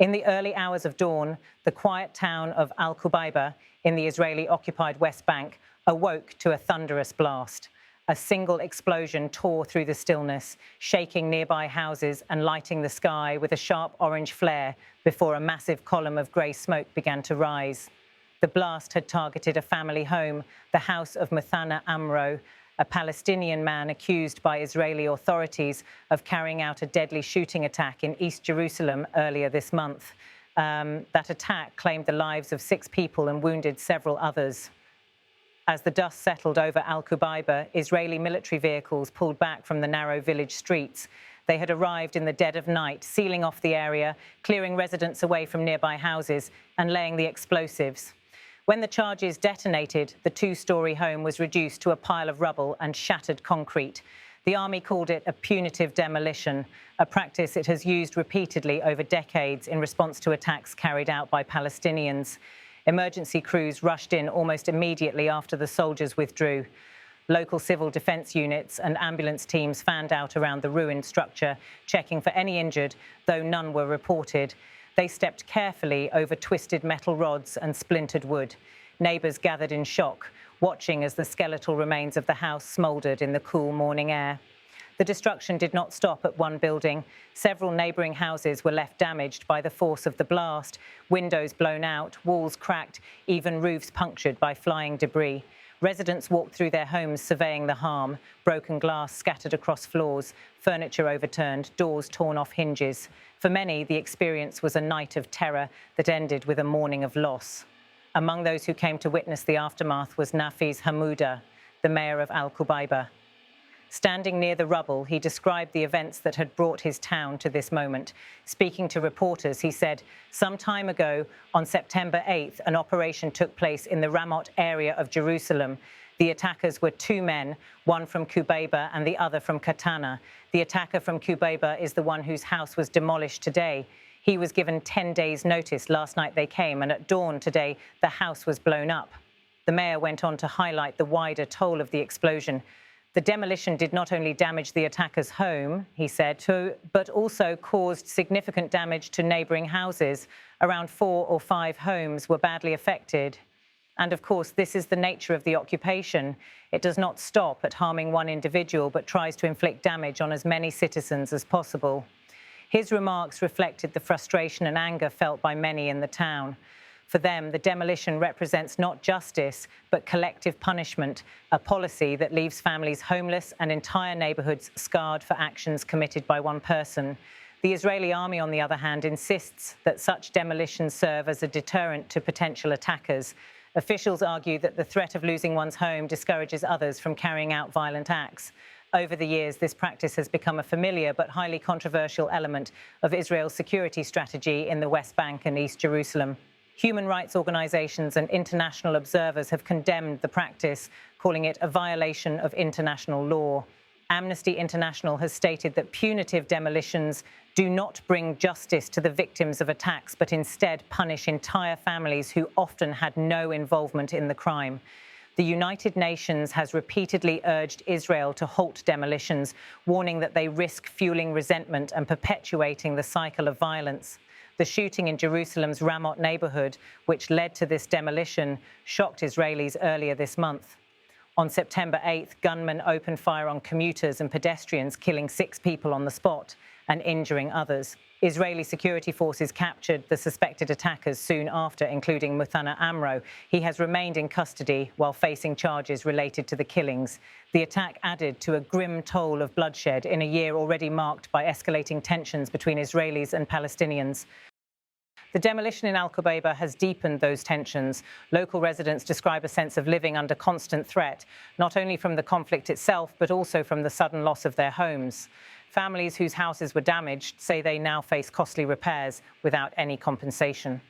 In the early hours of dawn, the quiet town of Al-Qubaybah in the Israeli-occupied West Bank awoke to a thunderous blast. A single explosion tore through the stillness, shaking nearby houses and lighting the sky with a sharp orange flare before a massive column of grey smoke began to rise. The blast had targeted a family home, the house of Muthanna Amro, a Palestinian man accused by Israeli authorities of carrying out a deadly shooting attack in East Jerusalem earlier this month. That attack claimed the lives of 6 people and wounded several others. As the dust settled over Al-Qubaybah, Israeli military vehicles pulled back from the narrow village streets. They had arrived in the dead of night, sealing off the area, clearing residents away from nearby houses, and laying the explosives. When the charges detonated, the 2-story home was reduced to a pile of rubble and shattered concrete. The army called it a punitive demolition, a practice it has used repeatedly over decades in response to attacks carried out by Palestinians. Emergency crews rushed in almost immediately after the soldiers withdrew. Local civil defence units and ambulance teams fanned out around the ruined structure, checking for any injured, though none were reported. They stepped carefully over twisted metal rods and splintered wood. Neighbours gathered in shock, watching as the skeletal remains of the house smouldered in the cool morning air. The destruction did not stop at one building. Several neighbouring houses were left damaged by the force of the blast, windows blown out, walls cracked, even roofs punctured by flying debris. Residents walked through their homes surveying the harm, broken glass scattered across floors, furniture overturned, doors torn off hinges. For many, the experience was a night of terror that ended with a morning of loss. Among those who came to witness the aftermath was Nafiz Hamouda, the mayor of Al-Qubaybah. Standing near the rubble, he described the events that had brought his town to this moment. Speaking to reporters, he said, "Some time ago, on September 8th, an operation took place in the Ramot area of Jerusalem. The attackers were 2 men, one from Qubaybah and the other from Katana. The attacker from Qubaybah is the one whose house was demolished today. He was given 10 days' notice last night they came, and at dawn today, the house was blown up." The mayor went on to highlight the wider toll of the explosion. The demolition did not only damage the attacker's home, he said, but also caused significant damage to neighbouring houses. Around 4 or 5 homes were badly affected. And of course, this is the nature of the occupation. It does not stop at harming one individual, but tries to inflict damage on as many citizens as possible. His remarks reflected the frustration and anger felt by many in the town. For them, the demolition represents not justice, but collective punishment, a policy that leaves families homeless and entire neighbourhoods scarred for actions committed by one person. The Israeli army, on the other hand, insists that such demolitions serve as a deterrent to potential attackers. Officials argue that the threat of losing one's home discourages others from carrying out violent acts. Over the years, this practice has become a familiar but highly controversial element of Israel's security strategy in the West Bank and East Jerusalem. Human rights organisations and international observers have condemned the practice, calling it a violation of international law. Amnesty International has stated that punitive demolitions do not bring justice to the victims of attacks, but instead punish entire families who often had no involvement in the crime. The United Nations has repeatedly urged Israel to halt demolitions, warning that they risk fueling resentment and perpetuating the cycle of violence. The shooting in Jerusalem's Ramot neighbourhood, which led to this demolition, shocked Israelis earlier this month. On September 8th, gunmen opened fire on commuters and pedestrians, killing 6 people on the spot and injuring others. Israeli security forces captured the suspected attackers soon after, including Muthanna Amro. He has remained in custody while facing charges related to the killings. The attack added to a grim toll of bloodshed in a year already marked by escalating tensions between Israelis and Palestinians. The demolition in Al-Qubaybah has deepened those tensions. Local residents describe a sense of living under constant threat, not only from the conflict itself, but also from the sudden loss of their homes. Families whose houses were damaged say they now face costly repairs without any compensation.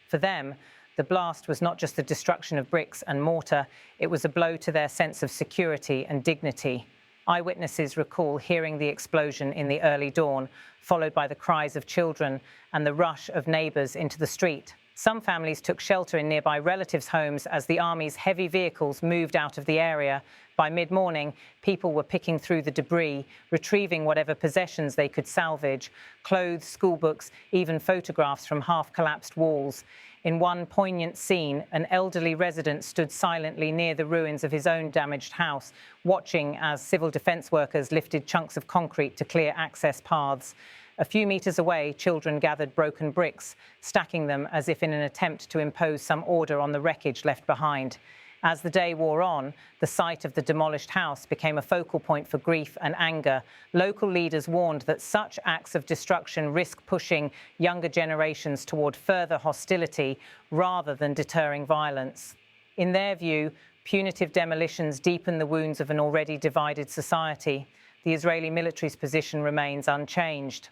For them, the blast was not just the destruction of bricks and mortar, it was a blow to their sense of security and dignity. Eyewitnesses recall hearing the explosion in the early dawn, followed by the cries of children and the rush of neighbours into the street. Some families took shelter in nearby relatives' homes as the army's heavy vehicles moved out of the area, By mid-morning, people were picking through the debris, retrieving whatever possessions they could salvage, clothes, schoolbooks, even photographs from half-collapsed walls. In one poignant scene, an elderly resident stood silently near the ruins of his own damaged house, watching as civil defence workers lifted chunks of concrete to clear access paths. A few metres away, children gathered broken bricks, stacking them as if in an attempt to impose some order on the wreckage left behind. As the day wore on, the site of the demolished house became a focal point for grief and anger. Local leaders warned that such acts of destruction risk pushing younger generations toward further hostility rather than deterring violence. In their view, punitive demolitions deepen the wounds of an already divided society. The Israeli military's position remains unchanged.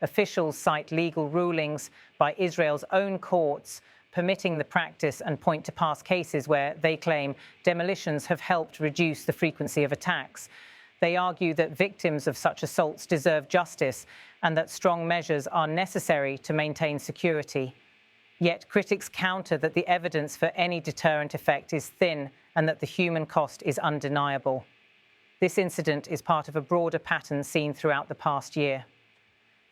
Officials cite legal rulings by Israel's own courts permitting the practice and point to past cases where they claim demolitions have helped reduce the frequency of attacks. They argue that victims of such assaults deserve justice and that strong measures are necessary to maintain security. Yet critics counter that the evidence for any deterrent effect is thin and that the human cost is undeniable. This incident is part of a broader pattern seen throughout the past year.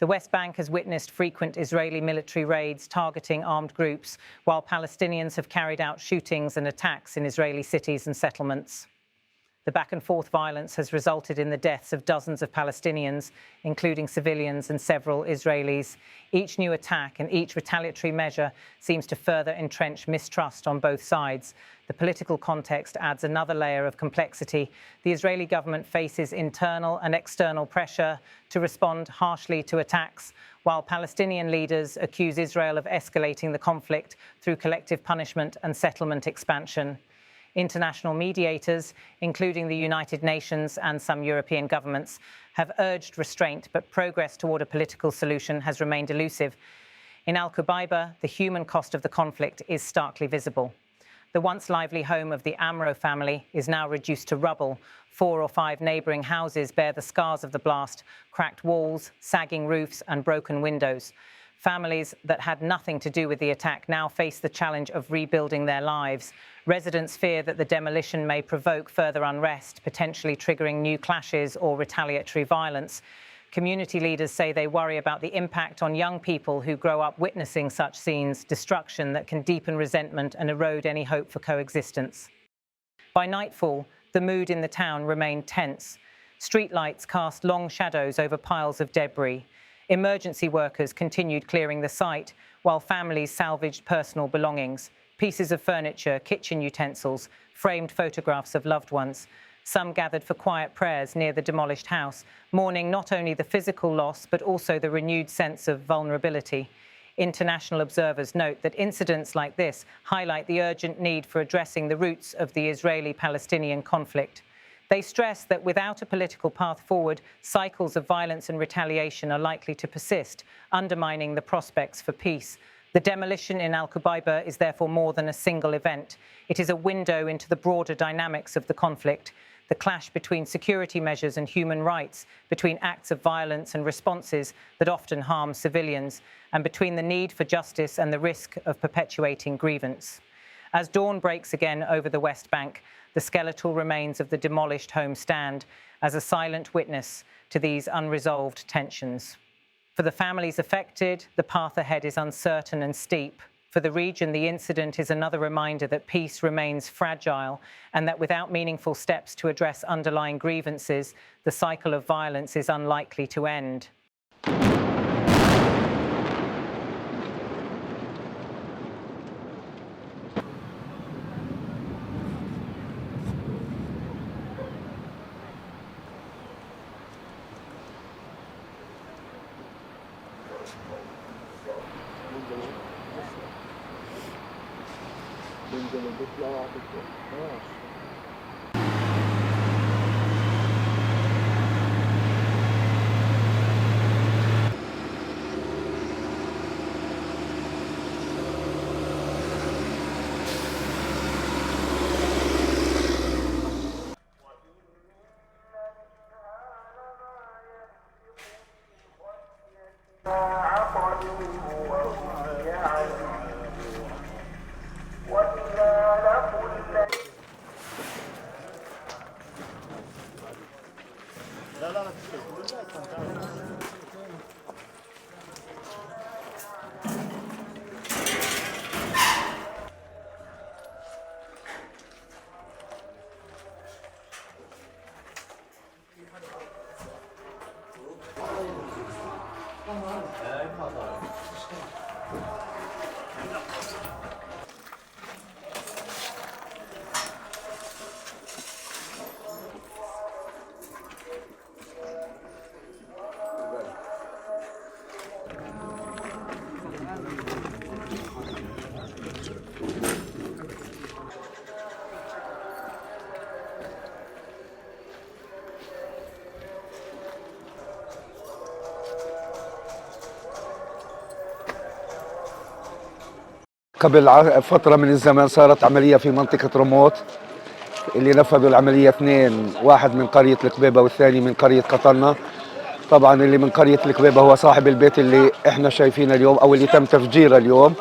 The West Bank has witnessed frequent Israeli military raids targeting armed groups, while Palestinians have carried out shootings and attacks in Israeli cities and settlements. The back-and-forth violence has resulted in the deaths of dozens of Palestinians, including civilians and several Israelis. Each new attack and each retaliatory measure seems to further entrench mistrust on both sides. The political context adds another layer of complexity. The Israeli government faces internal and external pressure to respond harshly to attacks, while Palestinian leaders accuse Israel of escalating the conflict through collective punishment and settlement expansion. International mediators, including the United Nations and some European governments, have urged restraint, but progress toward a political solution has remained elusive. In Al-Qubaybah, the human cost of the conflict is starkly visible. The once lively home of the Amro family is now reduced to rubble. 4 or 5 neighbouring houses bear the scars of the blast, cracked walls, sagging roofs and broken windows. Families that had nothing to do with the attack now face the challenge of rebuilding their lives. Residents fear that the demolition may provoke further unrest, potentially triggering new clashes or retaliatory violence. Community leaders say they worry about the impact on young people who grow up witnessing such scenes, destruction that can deepen resentment and erode any hope for coexistence. By nightfall, the mood in the town remained tense. Streetlights cast long shadows over piles of debris. Emergency workers continued clearing the site, while families salvaged personal belongings, pieces of furniture, kitchen utensils, framed photographs of loved ones. Some gathered for quiet prayers near the demolished house, mourning not only the physical loss, but also the renewed sense of vulnerability. International observers note that incidents like this highlight the urgent need for addressing the roots of the Israeli-Palestinian conflict. They stress that without a political path forward, cycles of violence and retaliation are likely to persist, undermining the prospects for peace. The demolition in Al-Qubaybah is therefore more than a single event. It is a window into the broader dynamics of the conflict, the clash between security measures and human rights, between acts of violence and responses that often harm civilians, and between the need for justice and the risk of perpetuating grievance. As dawn breaks again over the West Bank, the skeletal remains of the demolished home stand as a silent witness to these unresolved tensions. For the families affected, the path ahead is uncertain and steep. For the region, the incident is another reminder that peace remains fragile and that without meaningful steps to address underlying grievances, the cycle of violence is unlikely to end. قبل فترة من الزمن صارت عملية في منطقة رموت، اللي نفذوا العملية اثنين، واحد من قرية القبيبة والثاني من قرية قطنة. طبعا اللي من قرية القبيبة هو صاحب البيت اللي احنا شايفينه اليوم او اللي تم تفجيره اليوم.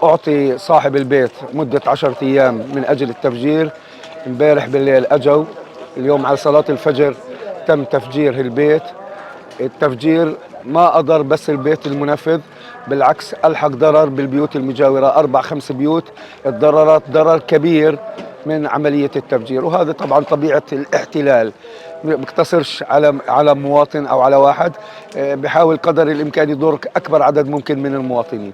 اعطي صاحب البيت مدة 10 ايام من اجل التفجير. امبارح بالليل اجوا، اليوم على صلاة الفجر تم تفجير البيت. التفجير ما أضر بس البيت المنفذ، بالعكس ألحق ضرر بالبيوت المجاورة، 4-5 بيوت اتضررت ضرر كبير من عملية التفجير. وهذا طبعا طبيعة الاحتلال، ما بيقتصرش على مواطن أو على واحد، بحاول قدر الإمكان يضر أكبر عدد ممكن من المواطنين.